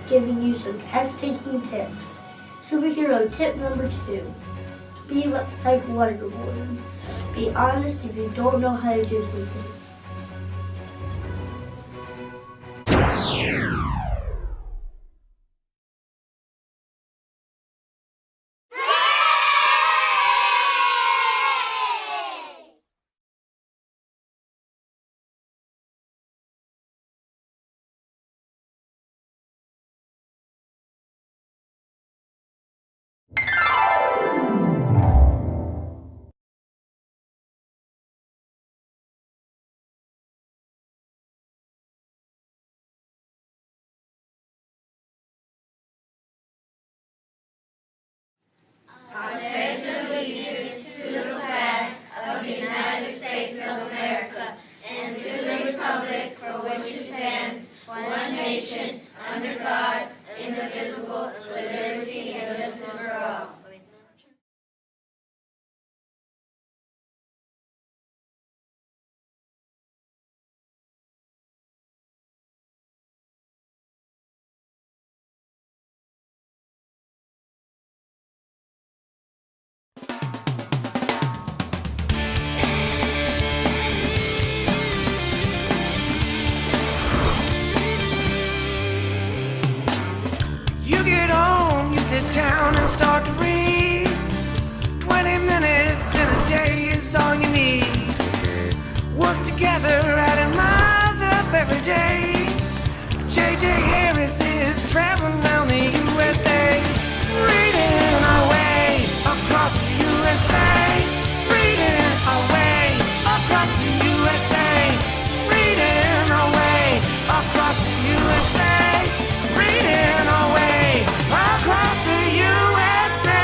giving you some test-taking tips. Superhero tip number 2. Be like Wonder Woman. Be honest if you don't know how to do something. You get home, you sit down and start to read. 20 minutes in a day is all you need. Work together, adding miles up every day. J.J. Harris is traveling around the USA, reading our way across the USA. Reading our way across the USA. Reading our way across the USA. Reading our way across the USA.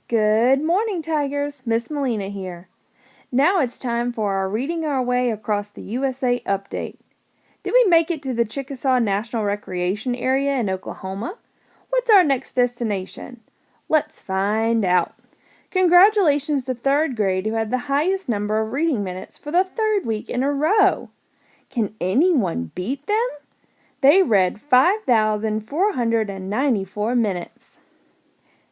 Good morning, Tigers. Miss Melina here. Now it's time for our Reading Our Way Across the USA update. Did we make it to the Chickasaw National Recreation Area in Oklahoma? What's our next destination? Let's find out. Congratulations to 3rd grade who had the highest number of reading minutes for the 3rd week in a row. Can anyone beat them? They read 5,494 minutes.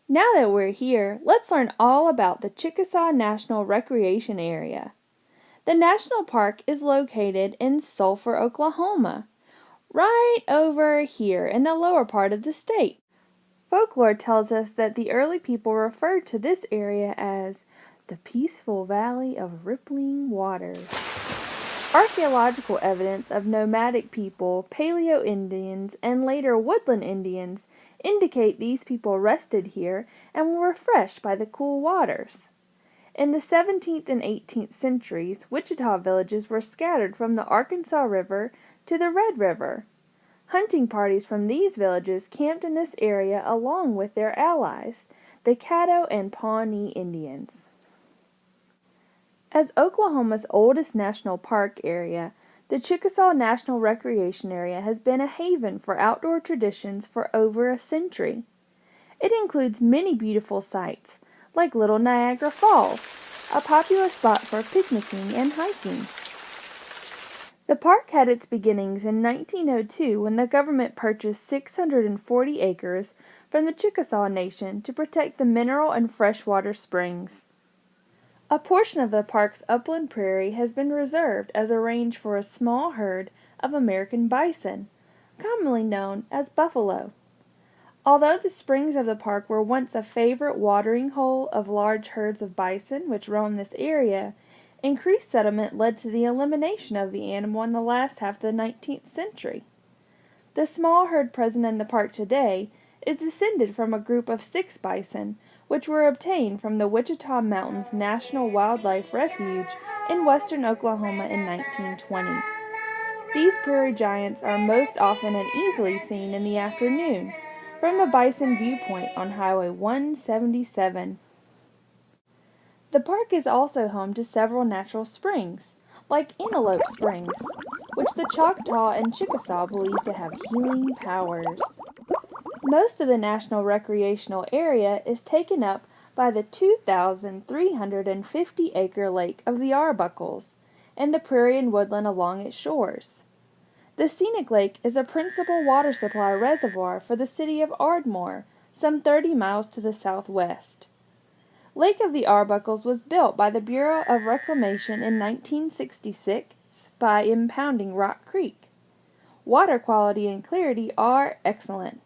Now that we're here, let's learn all about the Chickasaw National Recreation Area. The national park is located in Sulphur, Oklahoma, right over here in the lower part of the state. Folklore tells us that the early people referred to this area as the peaceful valley of rippling waters. Archaeological evidence of nomadic people, Paleo-Indians, and later woodland Indians indicate these people rested here and were refreshed by the cool waters. In the 17th and 18th centuries, Wichita villages were scattered from the Arkansas River to the Red River. Hunting parties from these villages camped in this area along with their allies, the Caddo and Pawnee Indians. As Oklahoma's oldest national park area, the Chickasaw National Recreation Area has been a haven for outdoor traditions for over a century. It includes many beautiful sights, like Little Niagara Falls, a popular spot for picnicking and hiking. The park had its beginnings in 1902 when the government purchased 640 acres from the Chickasaw Nation to protect the mineral and freshwater springs. A portion of the park's upland prairie has been reserved as a range for a small herd of American bison, commonly known as buffalo. Although the springs of the park were once a favorite watering hole of large herds of bison which roamed this area, increased settlement led to the elimination of the animal in the last half of the 19th century. The small herd present in the park today is descended from a group of 6 bison, which were obtained from the Wichita Mountains National Wildlife Refuge in western Oklahoma in 1920. These prairie giants are most often and easily seen in the afternoon from the Bison Viewpoint on Highway 177. The park is also home to several natural springs, like Antelope Springs, which the Choctaw and Chickasaw believe to have healing powers. Most of the national recreational area is taken up by the 2,350-acre Lake of the Arbuckles and the prairie and woodland along its shores. The scenic lake is a principal water supply reservoir for the city of Ardmore, some 30 miles to the southwest. Lake of the Arbuckles was built by the Bureau of Reclamation in 1966 by impounding Rock Creek. Water quality and clarity are excellent.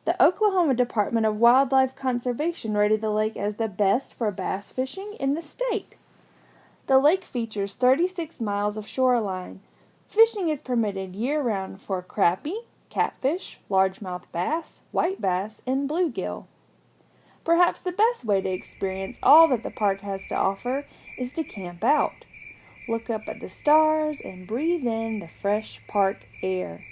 The Oklahoma Department of Wildlife Conservation rated the lake as the best for bass fishing in the state. The lake features 36 miles of shoreline. Fishing is permitted year-round for crappie, catfish, largemouth bass, white bass, and bluegill. Perhaps the best way to experience all that the park has to offer is to camp out. Look up at the stars and breathe in the fresh park air.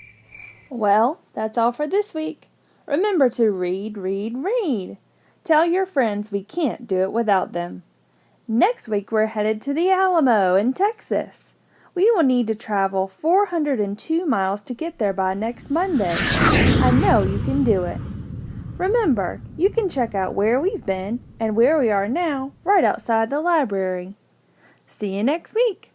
Well, that's all for this week. Remember to read, read, read. Tell your friends we can't do it without them. Next week we're headed to the Alamo in Texas. We will need to travel 402 miles to get there by next Monday. I know you can do it. Remember, you can check out where we've been and where we are now right outside the library. See you next week.